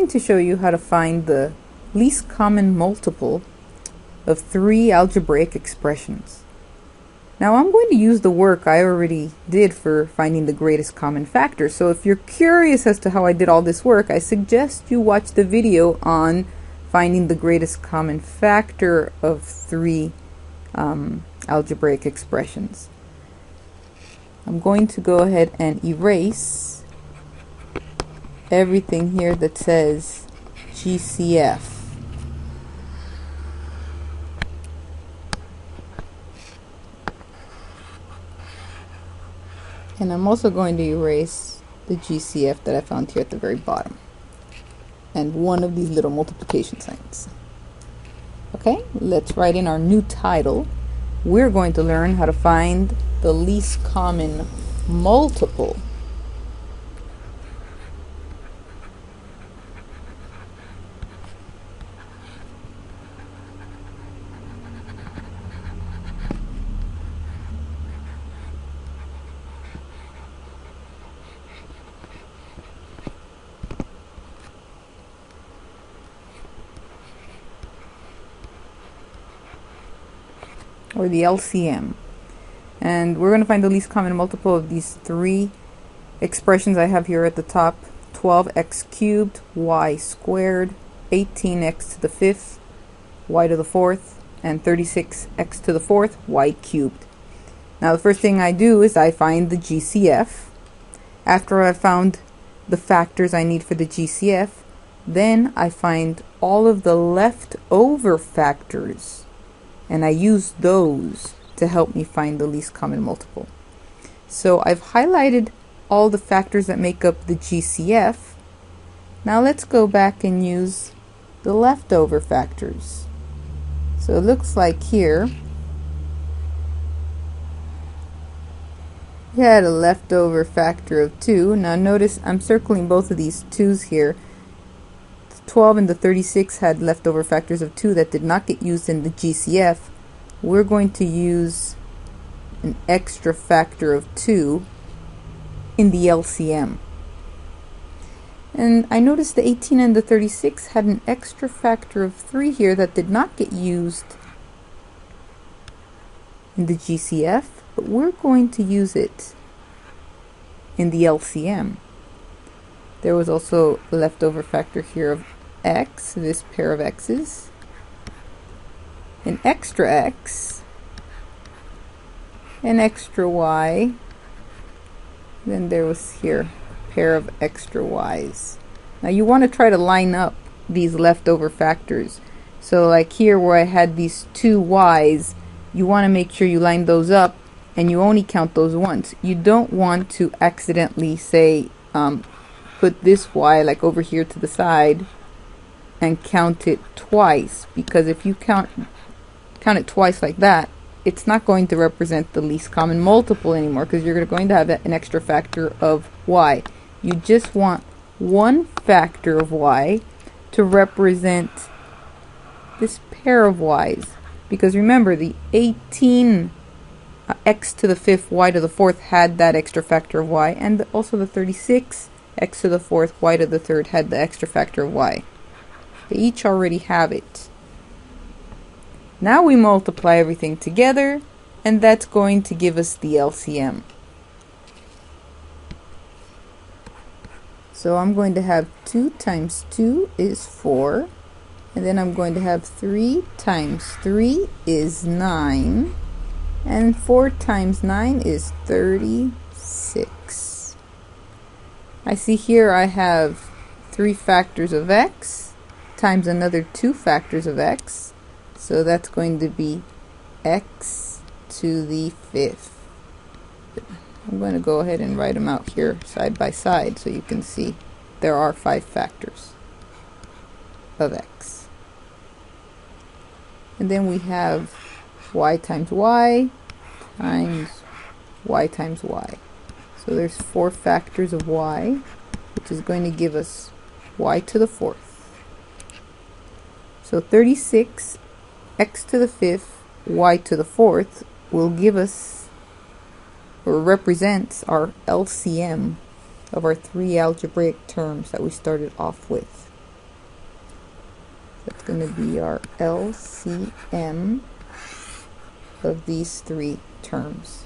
going to show you how to find the least common multiple of 3 algebraic expressions. Now I'm going to use the work I already did for finding the greatest common factor. So if you're curious as to how I did all this work, I suggest you watch the video on finding the greatest common factor of 3 algebraic expressions. I'm going to go ahead and erase everything here that says GCF. And I'm also going to erase the GCF that I found here at the very bottom, and one of these little multiplication signs. Okay, let's write in our new title. We're going to learn how to find the least common multiple or the LCM. And we're going to find the least common multiple of these 3 expressions I have here at the top: 12x cubed, y squared, 18x to the 5th, y to the 4th, and 36x to the 4th, y cubed. Now the first thing I do is I find the GCF. After I've found the factors I need for the GCF, then I find all of the leftover factors, and I use those to help me find the least common multiple. So I've highlighted all the factors that make up the GCF. Now let's go back and use the leftover factors. So it looks like here we had a leftover factor of 2. Now notice I'm circling both of these 2's here. The 12 and the 36 had leftover factors of 2 that did not get used in the GCF. We're going to use an extra factor of 2 in the LCM. And I noticed the 18 and the 36 had an extra factor of 3 here that did not get used in the GCF, but we're going to use it in the LCM. There was also a leftover factor here of x, this pair of x's, an extra x, an extra y, then there was here a pair of extra y's. Now you want to try to line up these leftover factors. So like here where I had these 2 y's, you want to make sure you line those up and you only count those once. You don't want to accidentally say put this y like over here to the side and count it twice, because if you count it twice like that, it's not going to represent the least common multiple anymore, because you're going to have an extra factor of y. You just want one factor of y to represent this pair of y's, because remember the 18 x to the 5th, y to the 4th had that extra factor of y, and also the 36 x to the 4th, y to the 3rd had the extra factor of y. They each already have it. Now we multiply everything together, and that's going to give us the LCM. So I'm going to have 2 times 2 is 4, and then I'm going to have 3 times 3 is 9, and 4 times 9 is 36. I see here I have 3 factors of x times another 2 factors of x. So that's going to be x to the 5th. I'm going to go ahead and write them out here side by side so you can see there are 5 factors of x. And then we have y times y times y times y. So there's 4 factors of y, which is going to give us y to the 4th. So 36 x to the 5th, y to the 4th will give us, or represents, our LCM of our 3 algebraic terms that we started off with. That's going to be our LCM of these three terms.